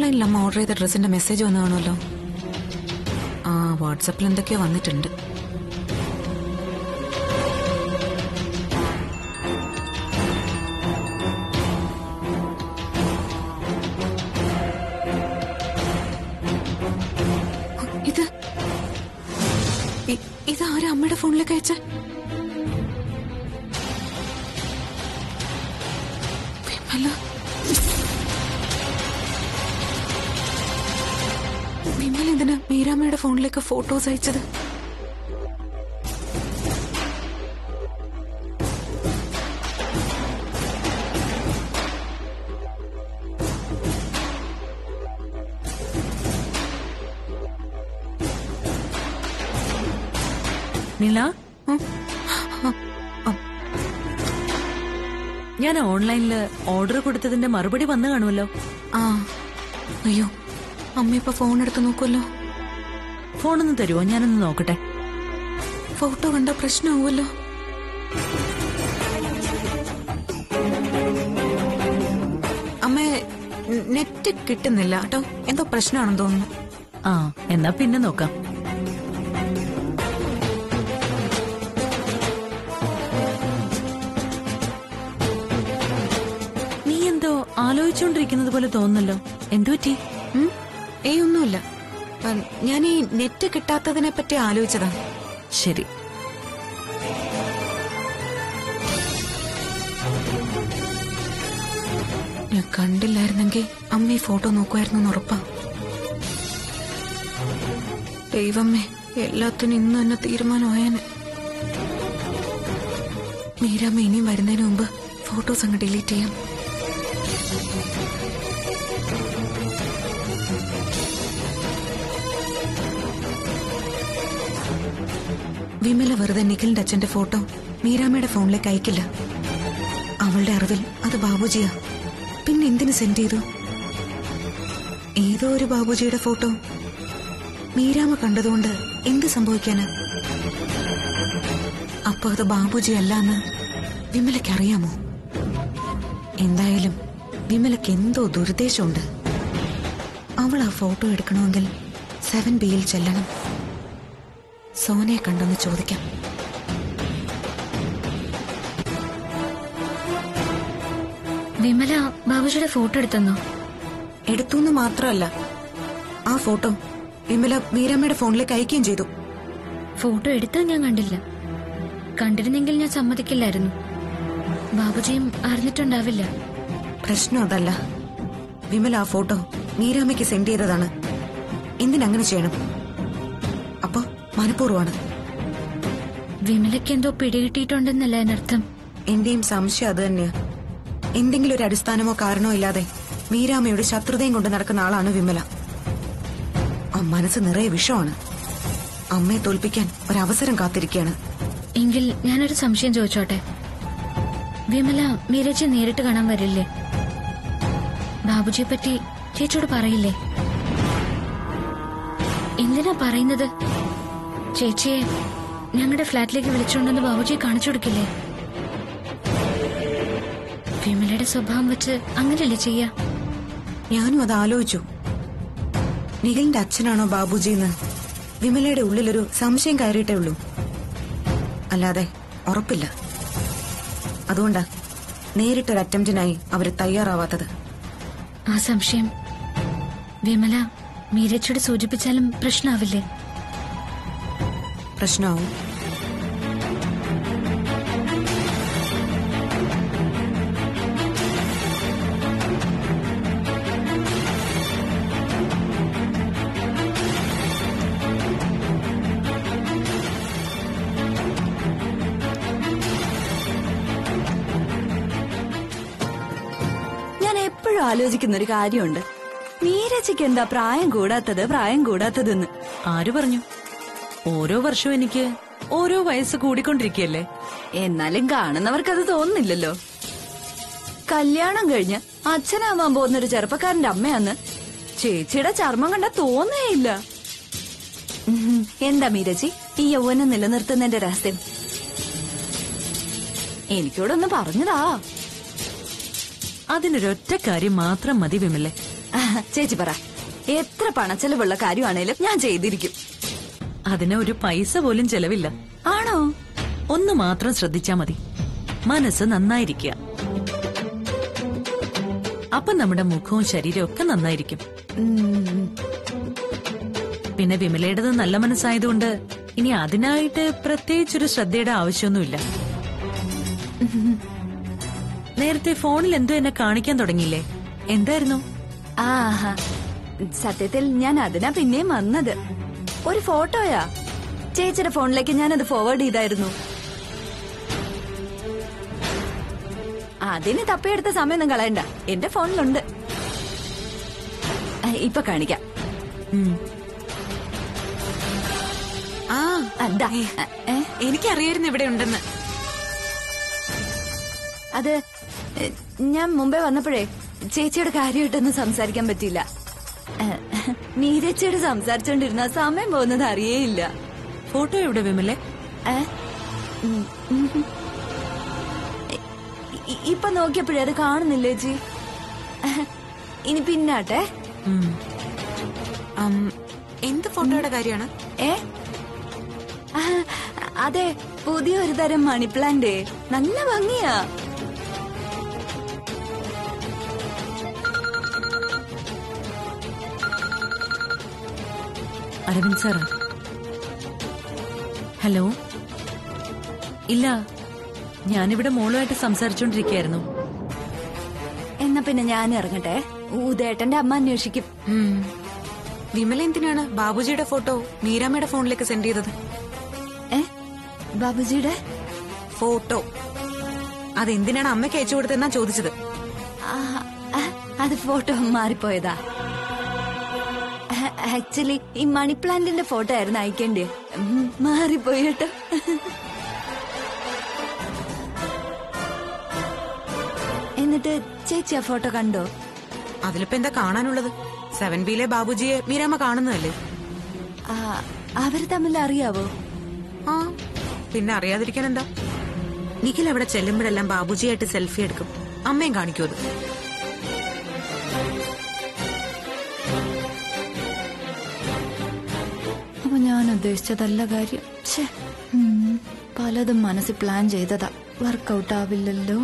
ഓൺലൈനിൽ അമ്മ ഓർഡർ ചെയ്ത ഡ്രസ്സിന്റെ മെസ്സേജ് വന്നു കാണുമല്ലോ. ആ വാട്സാപ്പിൽ എന്തൊക്കെയോ വന്നിട്ടുണ്ട്. ഇതാരാ അമ്മയുടെ ഫോണിലേക്ക് അയച്ച? വിമല എന്തിനാ മീരാമ്മയുടെ ഫോണിലേക്ക് ഫോട്ടോസ് അയച്ചത്? നീല, ഞാൻ ഓൺലൈനില് ഓർഡർ കൊടുത്തതിന്റെ മറുപടി വന്നു കാണുമല്ലോ. ആ അയ്യോ, അമ്മ ഇപ്പൊ ഫോൺ എടുത്ത് നോക്കുമല്ലോ. ഫോണൊന്ന് തരുമോ? ഞാനൊന്ന് നോക്കട്ടെ. ഫോട്ടോ കണ്ട പ്രശ്നമാവുമല്ലോ. അമ്മ നെറ്റ് കിട്ടുന്നില്ല കേട്ടോ, എന്തോ പ്രശ്നമാണെന്ന് തോന്നുന്നു. ആ എന്നാ പിന്നെ നോക്കാം. ആലോചിച്ചോണ്ടിരിക്കുന്നത് പോലെ തോന്നുന്നല്ലോ. എന്തു പറ്റി? ഒന്നുമില്ല. ഞാൻ ഈ നെറ്റ് കിട്ടാത്തതിനെ പറ്റി ആലോചിച്ചതാ. ശരി. ഞാൻ കണ്ടില്ലായിരുന്നെങ്കിൽ അമ്മ ഈ ഫോട്ടോ നോക്കുമായിരുന്നു ഉറപ്പാ. ദൈവമ്മേ, എല്ലാത്തിനും ഇന്ന് തന്നെ തീരുമാനമായേനെ. മീരാമ്മ ഇനിയും വരുന്നതിന് മുമ്പ് ഫോട്ടോസ് അങ്ങ് ഡിലീറ്റ് ചെയ്യാം. വിമല വെറുതെ നിഖിലിന്റെ അച്ഛന്റെ ഫോട്ടോ മീരാമ്മയുടെ ഫോണിലേക്ക് അയക്കില്ല. അവളുടെ അറിവിൽ അത് ബാബുജിയാ. പിന്നെ എന്തിനു സെൻഡ് ചെയ്തു? ഏതോ ഒരു ബാബുജിയുടെ ഫോട്ടോ മീരാമ്മ കണ്ടതുകൊണ്ട് എന്ത് സംഭവിക്കാന്? അപ്പൊ അത് ബാബുജി അല്ലാന്ന് വിമലയ്ക്ക് അറിയാമോ? എന്തായാലും വിമലയ്ക്ക് എന്തോ ദുരുദ്ദേശമുണ്ട്. അവൾ ആ ഫോട്ടോ എടുക്കണമെങ്കിൽ 7Bയിൽ ചെല്ലണം. സോനയെ കണ്ടെന്ന് ചോദിക്കാം. വിമല ബാബുജിയുടെ ഫോട്ടോ എടുത്തെന്നോ? എടുത്തുന്ന് മാത്രമല്ല, ആ ഫോട്ടോ വിമല മീരാമ്മയുടെ ഫോണിലേക്ക് അയക്കുകയും ചെയ്തു. ഫോട്ടോ എടുത്താൽ ഞാൻ കണ്ടില്ല. കണ്ടിരുന്നെങ്കിൽ ഞാൻ സമ്മതിക്കില്ലായിരുന്നു. ബാബുജിയും അറിഞ്ഞിട്ടുണ്ടാവില്ല. പ്രശ്നം അതല്ല. വിമല ആ ഫോട്ടോ മീരാമ്മയ്ക്ക് സെൻഡ് ചെയ്തതാണ്. എന്തിനങ്ങനെ ചെയ്യണം? അപ്പൊ മനഃപൂർവ്വമാണ്. വിമലയ്ക്ക് എന്തോ പിടികിട്ടിയിട്ടുണ്ടെന്നല്ല അതിനർത്ഥം. എന്റെയും സംശയം അത് തന്നെയാ. എന്തെങ്കിലും ഒരു അടിസ്ഥാനമോ കാരണമോ ഇല്ലാതെ മീരാമ്മയുടെ ശത്രുതയും കൊണ്ട് നടക്കുന്ന ആളാണ് വിമല. ആ മനസ്സ് നിറയെ വിഷമാണ്. അമ്മയെ തോൽപ്പിക്കാൻ ഒരവസരം കാത്തിരിക്കുകയാണ്. എങ്കിൽ ഞാനൊരു സംശയം ചോദിച്ചോട്ടെ. വിമല മീരച്ചി നേരിട്ട് കാണാൻ വരില്ലേ? ബാബുജിയെ പറ്റി ചേച്ചിയോട് പറയില്ലേ? എന്തിനാ പറയുന്നത്? ചേച്ചിയെ ഞങ്ങളുടെ ഫ്ലാറ്റിലേക്ക് വിളിച്ചുകൊണ്ടെന്ന് ബാബുജിയെ കാണിച്ചു കൊടുക്കില്ലേ? വിമലയുടെ സ്വഭാവം വെച്ച് അങ്ങനെയല്ലേ ചെയ്യാ? ഞാനും അത് ആലോചിച്ചു. നിഖിലിന്റെ അച്ഛനാണോ ബാബുജിന്ന് വിമലയുടെ ഉള്ളിലൊരു സംശയം കയറിയിട്ടേ ഉള്ളൂ. അല്ലാതെ ഉറപ്പില്ല. അതുകൊണ്ടാ നേരിട്ടൊരു അറ്റംപ്റ്റിനായി അവര് തയ്യാറാവാത്തത്. ആ സംശയം വിമല മീരച്ചോട് സൂചിപ്പിച്ചാലും പ്രശ്നമാവില്ലേ? പ്രശ്നമാവും. ആലോചിക്കുന്ന ഒരു കാര്യമുണ്ട്. മീരച്ചയ്ക്ക് എന്താ പ്രായം കൂടാത്തതെന്ന്? ആര് പറഞ്ഞു? ഓരോ വർഷവും എനിക്ക് ഓരോ വയസ്സ് കൂടിക്കൊണ്ടിരിക്കുകയല്ലേ. എന്നാലും കാണുന്നവർക്കത് തോന്നുന്നില്ലല്ലോ. കല്യാണം കഴിഞ്ഞ് അച്ഛനാവാൻ പോകുന്നൊരു ചെറുപ്പക്കാരന്റെ അമ്മയാന്ന് ചേച്ചിയുടെ ചർമ്മം കണ്ട തോന്നേയില്ല. എന്താ മീരച്ചി ഈ യൗവനം നിലനിർത്തുന്നതിന്റെ രഹസ്യം? എനിക്കൂടൊന്ന് പറഞ്ഞതാ. അതിനൊരൊറ്റ കാര്യം മാത്രം മതി വിമലെ. ചേച്ചി പറ, എത്ര പണച്ചെലവുള്ള കാര്യമാണേലും ഞാൻ ചെയ്തിരിക്കും. അതിന് ഒരു പൈസ പോലും ചെലവില്ല. ആണോ? ഒന്ന് മാത്രം ശ്രദ്ധിച്ചാ മതി, മനസ്സ് നന്നായിരിക്കുക. അപ്പൊ നമ്മുടെ മുഖവും ശരീരവും ഒക്കെ നന്നായിരിക്കും. പിന്നെ വിമലയുടേത് നല്ല മനസ്സായതുകൊണ്ട് ഇനി അതിനായിട്ട് പ്രത്യേകിച്ചൊരു ശ്രദ്ധയുടെ ആവശ്യമൊന്നുമില്ല. നേരത്തെ ഫോണിൽ എന്തോ എന്നെ കാണിക്കാൻ തുടങ്ങിയില്ലേ, എന്തായിരുന്നു? ആഹാ, സത്യത്തിൽ ഞാൻ അതിനാ പിന്നെയും വന്നത്. ഒരു ഫോട്ടോയാ. ചേച്ചിയുടെ ഫോണിലേക്ക് ഞാനത് ഫോർവേഡ് ചെയ്തായിരുന്നു. അതിന് തപ്പിയെടുത്ത സമയമൊന്നും കളയണ്ട, എന്റെ ഫോണിലുണ്ട്. ഇപ്പൊ കാണിക്കാം. ആ അതാ. എനിക്കറിയായിരുന്നു ഇവിടെ ഉണ്ടെന്ന്. അത് ഞാൻ മുമ്പേ വന്നപ്പോഴേ ചേച്ചിയുടെ കാര്യമായിട്ടൊന്നും സംസാരിക്കാൻ പറ്റിയില്ല. നീരച്ചയോട് സംസാരിച്ചോണ്ടിരുന്ന സമയം പോകുന്നത് അറിയേയില്ല. ഫോട്ടോ എവിടെ വിമലെ? ഇപ്പൊ നോക്കിയപ്പോഴേ അത് കാണുന്നില്ലേ ചേച്ചി? ഇനി പിന്നാട്ടെ. എന്ത് ഫോട്ടോയുടെ കാര്യമാണ്? അതെ, പുതിയൊരു തരം മണി പ്ലാന്റ്. നല്ല ഭംഗിയാ. അരവിന്ദ് സാറാ? ഹലോ. ഇല്ല, ഞാനിവിടെ മോളുമായിട്ട് സംസാരിച്ചോണ്ടിരിക്കുകയായിരുന്നു. എന്നാ പിന്നെ ഞാൻ ഇറങ്ങട്ടെ. ഊതേട്ടന്റെ അമ്മ അന്വേഷിക്കും. വിമല എന്തിനാണ് ബാബുജിയുടെ ഫോട്ടോ മീരാമ്മയുടെ ഫോണിലേക്ക് സെൻഡ് ചെയ്തത്? ബാബുജിയുടെ ഫോട്ടോ അതെന്തിനാണ് അമ്മയ്ക്ക് അയച്ചു കൊടുത്തെന്നാ ചോദിച്ചത്. അത് ഫോട്ടോ മാറിപ്പോയതാ. ആക്ച്വലി ഈ മണി പ്ലാന്റിന്റെ ഫോട്ടോ ആയിരുന്നു അയക്കേണ്ടേ. മാറിപ്പോയി കേട്ടോ. എന്നിട്ട് ചേച്ചി ആ ഫോട്ടോ കണ്ടോ? അതിലിപ്പോ എന്താ കാണാനുള്ളത്? 7Bയിലെ ബാബുജിയെ മീരാമ്മ കാണുന്നതല്ലേ. അവര് തമ്മിൽ അറിയാവോ? ആ, പിന്നെ അറിയാതിരിക്കാൻ എന്താ. നിഖിൽ അവിടെ ചെല്ലുമ്പോഴെല്ലാം ബാബുജിയായിട്ട് സെൽഫി എടുക്കും. അമ്മയും കാണിക്കൂ അത്. അപ്പൊ ഞാൻ ഉദ്ദേശിച്ചതല്ല കാര്യം. പലതും മനസ്സിൽ പ്ലാൻ ചെയ്തതാ. വർക്കൗട്ട് ആവില്ലല്ലോ.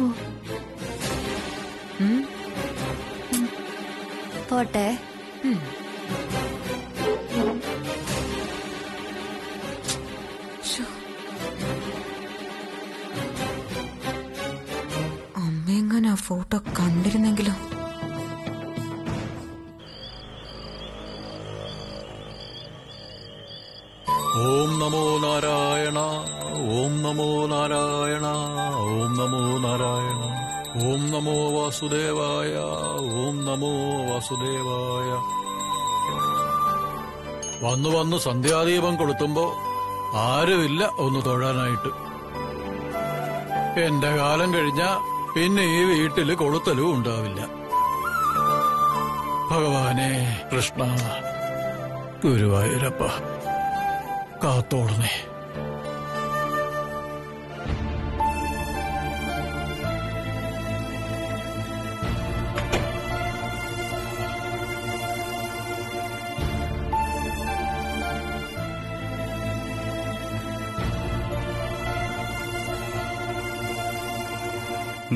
പോട്ടെ. അമ്മയെങ്ങനെ ആ ഫോട്ടോ കണ്ടിരുന്നെങ്കിലോ. ഓം നമോ നാരായണ, ഓം നമോ നാരായണ, ഓം നമോ നാരായണ, ഓം നമോ വാസുദേവായ, ഓം നമോ വാസുദേവായ. വന്നു വന്ന് സന്ധ്യാദീപം കൊളുത്തുമ്പോ ആരുമില്ല ഒന്ന് തൊഴാനായിട്ട്. എന്റെ കാലം കഴിഞ്ഞ പിന്നെ ഈ വീട്ടില് കൊളുത്തലും ഉണ്ടാവില്ല. ഭഗവാനെ കൃഷ്ണ, ഗുരുവായൂരപ്പ കാത്തോളണേ.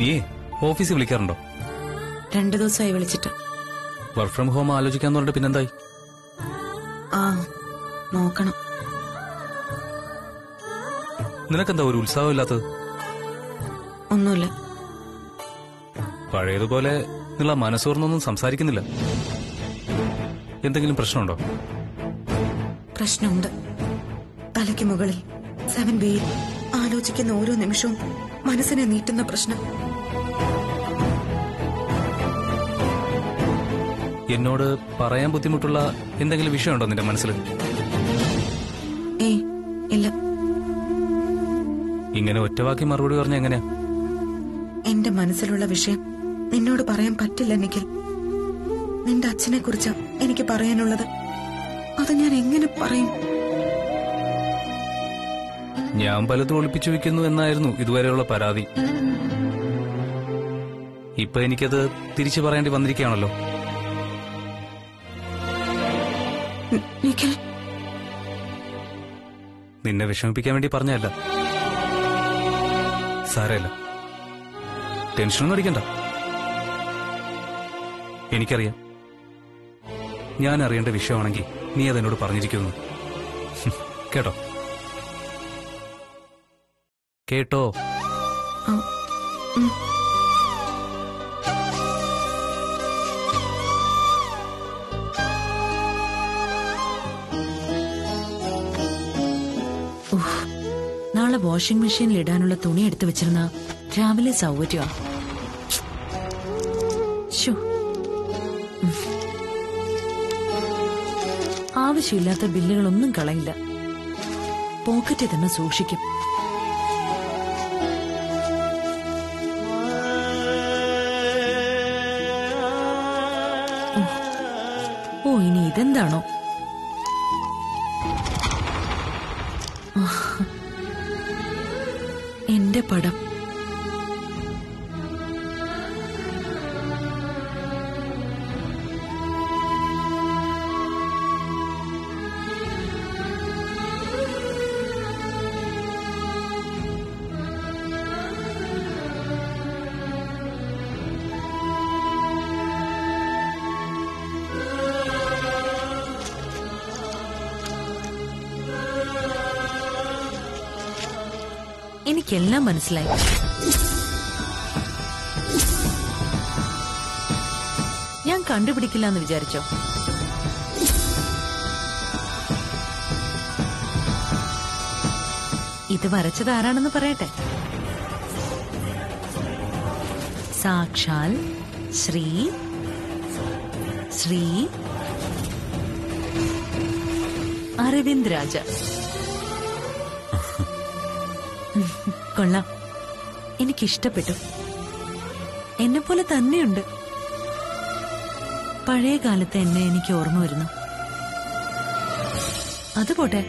നീ ഓഫീസിൽ വിളിക്കാറുണ്ടോ? 2 ദിവസമായി വിളിച്ചിട്ട്. വർക്ക് ഫ്രം ഹോം ആലോചിക്കാന്ന് പറഞ്ഞിട്ട് പിന്നെന്തായി? ആ, നോക്കണം. നിനക്കെന്താ ഒരു ഉത്സാഹമില്ലാത്തത്? ഒന്നുമില്ല. പഴയതുപോലെ നിങ്ങളെ മനസ്സോർന്നൊന്നും സംസാരിക്കുന്നില്ല. എന്തെങ്കിലും പ്രശ്നമുണ്ടോ? പ്രശ്നമുണ്ട്. തലയ്ക്ക് മുകളിൽ 7Bയിൽ ആലോചിക്കുന്ന ഓരോ നിമിഷവും മനസ്സിനെ നീട്ടുന്ന പ്രശ്നം. എന്നോട് പറയാൻ ബുദ്ധിമുട്ടുള്ള എന്തെങ്കിലും വിഷയമുണ്ടോ നിന്റെ മനസ്സിൽ? ഏയ് ഇല്ല. ഇങ്ങനെ ഒറ്റവാക്കി മറുപടി പറഞ്ഞ എങ്ങനെയാ? എന്റെ മനസ്സിലുള്ള വിഷയം നിന്നോട് പറയാൻ പറ്റില്ല നിഖിൽ. നിന്റെ അച്ഛനെ കുറിച്ചാ എനിക്ക് പറയാനുള്ളത്. അത് ഞാൻ എങ്ങനെ പറയും? ഞാൻ പലതും ഒളിപ്പിച്ചു വെക്കുന്നു എന്നായിരുന്നു ഇതുവരെയുള്ള പരാതി. ഇപ്പൊ എനിക്കത് തിരിച്ചു പറയേണ്ടി വന്നിരിക്കുകയാണല്ലോ. നിന്നെ വിഷമിപ്പിക്കാൻ വേണ്ടി പറഞ്ഞല്ല. സാരമില്ല, ടെൻഷനൊന്നും അടിക്കണ്ട. എനിക്കറിയാം, ഞാൻ അറിയേണ്ട വിഷയമാണെങ്കിൽ നീ അതെന്നോട് പറഞ്ഞിരിക്കുന്നു. കേട്ടോ കേട്ടോ? നാളെ വാഷിംഗ് മെഷീനിൽ ഇടാനുള്ള തുണി എടുത്തു വെച്ചിരുന്ന രാവിലെ സൗകര്യമാണ്. ആവശ്യമില്ലാത്ത ബില്ലുകളൊന്നും കളയില്ല, പോക്കറ്റിൽ തന്നെ സൂക്ഷിക്കും. ഓ, ഇനി ഇതെന്താണോ? എന്റെ പടം. എനിക്കെല്ലാം മനസ്സിലായി. ഞാൻ കണ്ടുപിടിക്കില്ല എന്ന് വിചാരിച്ചോ? ഇത് വരച്ചത് ആരാണെന്ന് പറയട്ടെ. സാക്ഷാൽ ശ്രീ ശ്രീ അരവിന്ദ് രാജ. കൊള്ളാം, എനിക്കിഷ്ടപ്പെട്ടു. എന്നെപ്പോലെ തന്നെയുണ്ട്. പഴയ കാലത്തെ എന്നെ എനിക്ക് ഓർമ്മ വരുന്നു. അതുപോട്ടെ,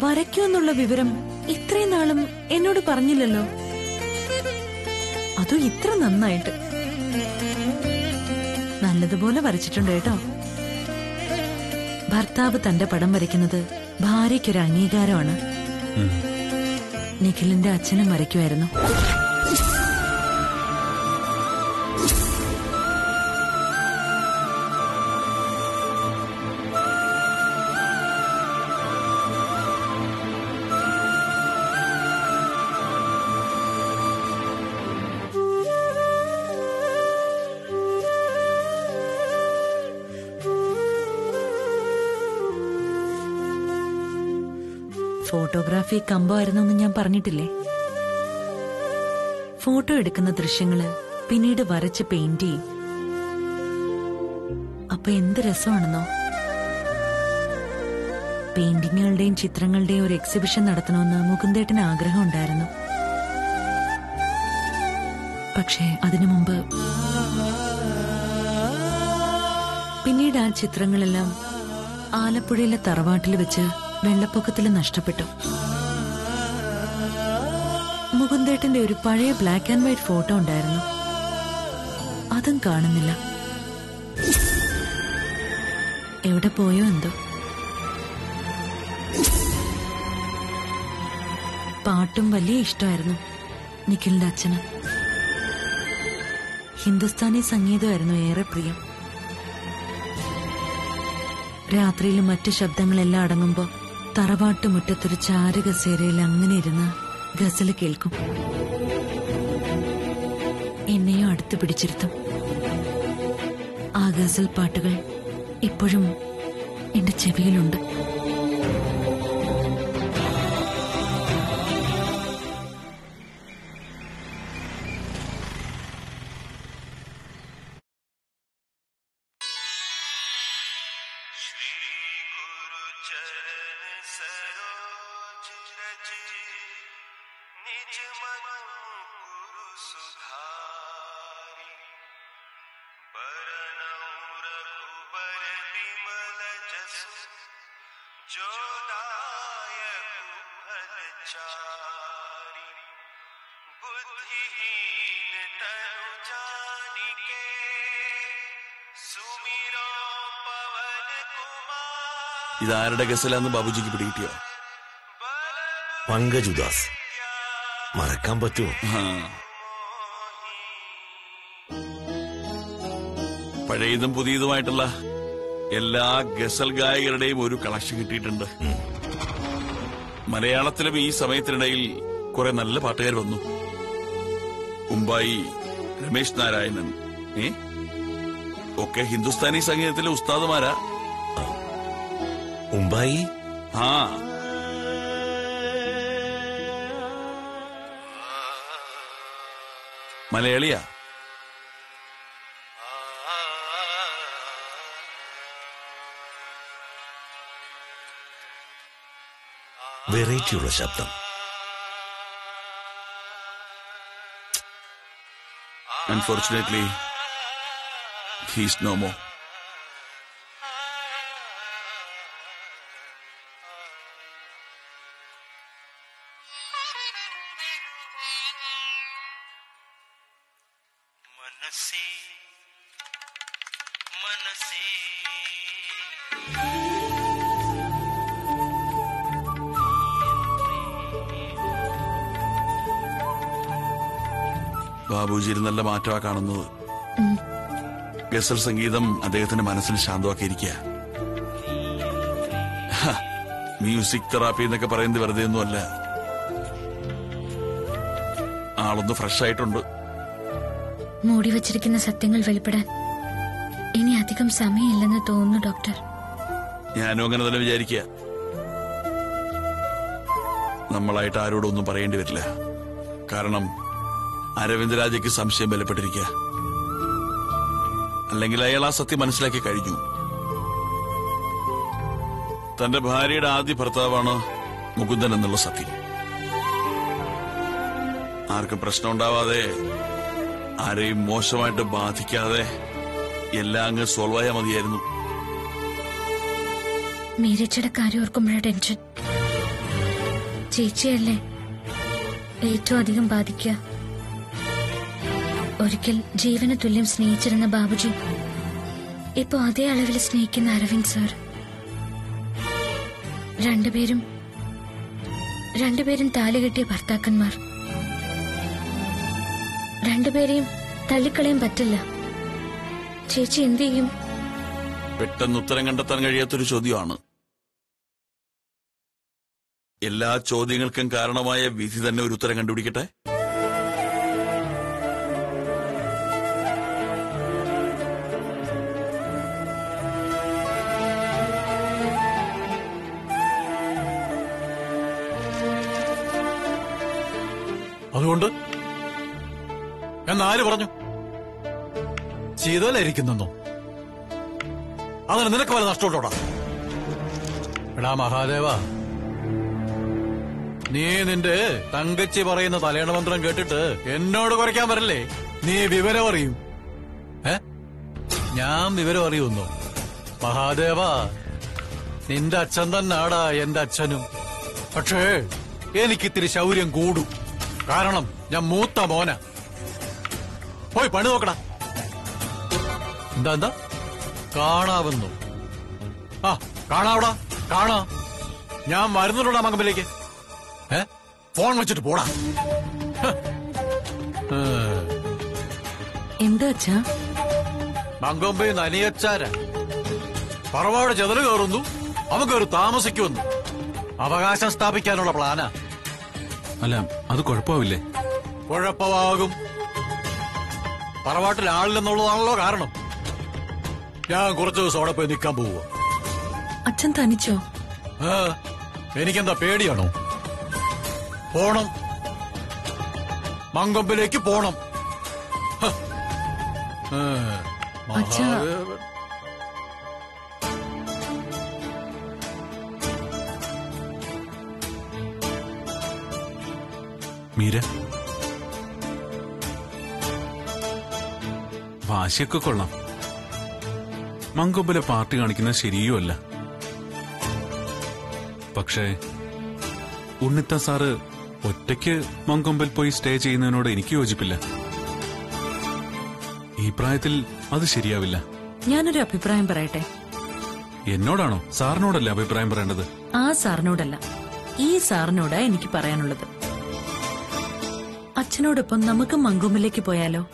വരയ്ക്കുമെന്നുള്ള വിവരം ഇത്രയും നാളും എന്നോട് പറഞ്ഞില്ലല്ലോ. അതും ഇത്ര നന്നായിട്ട്. നല്ലതുപോലെ വരച്ചിട്ടുണ്ട് കേട്ടോ. ഭർത്താവ് തന്റെ പടം വരയ്ക്കുന്നത് ഭാര്യയ്ക്കൊരു അംഗീകാരമാണ്. നിഖിലിന്റെ അച്ഛനും വരയ്ക്കുമായിരുന്നു. ഫോട്ടോഗ്രാഫി കമ്പമായിരുന്നെന്ന് ഞാൻ പറഞ്ഞിട്ടില്ലേ? ഫോട്ടോ എടുക്കുന്ന ദൃശ്യങ്ങള് പിന്നീട് വരച്ച് പെയിന്റ് ചെയ്യും. അപ്പൊ എന്ത് രസമാണെന്നോ. പെയിന്റിങ്ങുകളുടെയും ചിത്രങ്ങളുടെയും ഒരു എക്സിബിഷൻ നടത്തണമെന്ന് മുകുന്ദേട്ടന് ആഗ്രഹം ഉണ്ടായിരുന്നു. പക്ഷേ അതിനു മുമ്പ് പിന്നീട് ആ ചിത്രങ്ങളെല്ലാം ആലപ്പുഴയിലെ തറവാട്ടിൽ വെച്ച് വെള്ളപ്പൊക്കത്തിൽ നഷ്ടപ്പെട്ടു. മുകുന്ദേട്ടന്റെ ഒരു പഴയ ബ്ലാക്ക് ആൻഡ് വൈറ്റ് ഫോട്ടോ ഉണ്ടായിരുന്നു. അതും കാണുന്നില്ല. എവിടെ പോയോ എന്തോ. പാട്ടും വലിയ ഇഷ്ടമായിരുന്നു നിഖിലിന്റെ അച്ഛന്. ഹിന്ദുസ്ഥാനി സംഗീതമായിരുന്നു ഏറെ പ്രിയം. രാത്രിയിലും മറ്റു ശബ്ദങ്ങളെല്ലാം അടങ്ങുമ്പോ തറവാട്ട് മുറ്റത്തൊരു ചാരുകസേരയിൽ അങ്ങനെ ഇരുന്ന് ഗസല് കേൾക്കും. എന്നെയും അടുത്ത് പിടിച്ചിരുത്തും. ആ ഗസൽ പാട്ടുകൾ ഇപ്പോഴും എന്റെ ചെവിയിലുണ്ട്. ഇതാരുടെ ഗസലാന്ന് ബാബുജിക്ക് പിടികിട്ടിയോ? പങ്കജുദാസ് മറക്കാൻ പറ്റുമോ? പഴയതും പുതിയതുമായിട്ടുള്ള എല്ലാ ഗസൽ ഗായകരുടെയും ഒരു കളക്ഷൻ കിട്ടിയിട്ടുണ്ട്. മലയാളത്തിലും ഈ സമയത്തിനിടയിൽ കുറെ നല്ല പാട്ടുകാർ വന്നു. ഉമ്പായി, രമേശ് നാരായണൻ, ഒക്കെ ഹിന്ദുസ്ഥാനി സംഗീതത്തിലെ ഉസ്താദുമാരാ. ഉമ്പായി മലയാളിയാ. വെറൈറ്റിയുള്ള ശബ്ദം. Unfortunately, he's no more. ബാബുജിയിൽ നല്ല മാറ്റമാ കാണുന്നത്. ഗസൽ സംഗീതം അദ്ദേഹത്തിന്റെ മനസ്സിന് ശാന്തമാക്കിയിരിക്കുക. മ്യൂസിക് തെറാപ്പി എന്നൊക്കെ പറയുന്നത് വെറുതെ ഒന്നുമല്ല. ആളൊന്ന് ഫ്രഷ് ആയിട്ടുണ്ട്. മൂടി വച്ചിരിക്കുന്ന സത്യങ്ങൾ വെളിപ്പെടാൻ ഇനി അധികം സമയമില്ലെന്ന് തോന്നുന്നു ഡോക്ടർ. ഞാനും അങ്ങനെ തന്നെ വിചാരിക്കുക. നമ്മളായിട്ട് ആരോടും ഒന്നും പറയേണ്ടി വരില്ല. കാരണം അരവിന്ദ് രാജയ്ക്ക് സംശയം ബലപ്പെട്ടിരിക്കുക. അല്ലെങ്കിൽ അയാൾ ആ സത്യം മനസ്സിലാക്കി കഴിഞ്ഞു. തന്റെ ഭാര്യയുടെ ആദ്യ ഭർത്താവാണ് മുകുന്ദൻ എന്നുള്ള സത്യം. ആർക്കും പ്രശ്നം ഉണ്ടാവാതെ, ആരെയും മോശമായിട്ട് ബാധിക്കാതെ എല്ലാം അങ്ങ് സോൾവ് ആയാൽ മതിയായിരുന്നു. മീരച്ചയുടെ കാര്യം ഓർക്കുമ്പോഴാ ടെൻഷൻ. ചേച്ചിയല്ലേ ഏറ്റവും അധികം ബാധിക്കുക. ഒരിക്കൽ ജീവന തുല്യം സ്നേഹിച്ചിരുന്ന ബാബുജി ഇപ്പൊ അതേ അളവിൽ സ്നേഹിക്കുന്ന അരവിന്ദ് സാർ. രണ്ടുപേരും താലി കെട്ടിയ ഭർത്താക്കന്മാർ. രണ്ടുപേരെയും തള്ളിക്കളയാൻ പറ്റില്ല. ചേച്ചി എന്ത് ചെയ്യും? പെട്ടെന്ന് ഉത്തരം കണ്ടെത്താൻ കഴിയാത്തൊരു ചോദ്യമാണ്. എല്ലാ ചോദ്യങ്ങൾക്കും കാരണമായ വിധി തന്നെ ഒരു ഉത്തരം കണ്ടുപിടിക്കട്ടെ. അതുകൊണ്ട് എന്നാര് പറഞ്ഞു? ചെയ്തോലായിരിക്കുന്നോ? അതിന് നിനക്ക് വല്ല നഷ്ടമുണ്ടോടാ? എടാ മഹാദേവ, നീ നിന്റെ തങ്കച്ചി പറയുന്ന തലയണ മന്ത്രം കേട്ടിട്ട് എന്നോട് കുറയ്ക്കാൻ വരല്ലേ? നീ വിവരം അറിയും. ഞാൻ വിവരം അറിയുന്നു. മഹാദേവ, നിന്റെ അച്ഛൻ തന്നാടാ എന്റെ അച്ഛനും. പക്ഷേ എനിക്കിത്തിരി ശൗര്യം കൂടും. കാരണം ഞാൻ മൂത്ത മോന. പോയി പണി നോക്കടാ. എന്താ കാണാവുന്നു? ആ കാണാവടാ, കാണാ. ഞാൻ വരുന്നുണ്ടോടാ മങ്കമ്പിലേക്ക്. ഫോൺ വെച്ചിട്ട് പോടാ. എന്താ അച്ഛാ? മങ്കമ്പി നനിയച്ചാര പറവാട് ചെതല് കയറുന്നു. അവക്കൊരു താമസിക്കുമെന്ന് അവകാശം സ്ഥാപിക്കാനുള്ള പ്ലാനാ. അല്ല, അത് കുഴപ്പമാവില്ലേ? കുഴപ്പമാകും. പറവാട്ടിൽ ആളില്ലെന്നുള്ളതാണല്ലോ കാരണം. ഞാൻ കുറച്ചു ദിവസം അവിടെ പോയി നിൽക്കാൻ പോവുക. അച്ഛൻ തനിച്ചോ? എനിക്കെന്താ പേടിയാണോ? പോണം, മങ്കൊമ്പിലേക്ക് പോണം. അച്ഛാ, മീര, വാശിയൊക്കെ കൊള്ളാം. മങ്കൊമ്പിലെ പാർട്ടി കാണിക്കുന്നത് ശരിയുമല്ല. പക്ഷേ ഉണ്ണിത്ത സാറ് ഒറ്റയ്ക്ക് മങ്കൊമ്പിൽ പോയി സ്റ്റേ ചെയ്യുന്നതിനോട് എനിക്ക് യോജിപ്പില്ല. ഈ പ്രായത്തിൽ അത് ശരിയാവില്ല. ഞാനൊരു അഭിപ്രായം പറയട്ടെ. എന്നോടാണോ? സാറിനോടല്ലേ അഭിപ്രായം പറയേണ്ടത്? ആ സാറിനോടല്ല, ഈ സാറിനോടാ എനിക്ക് പറയാനുള്ളത്. അച്ഛനോടൊപ്പം നമുക്ക് മങ്കൊമ്പിലേക്ക് പോയാലോ?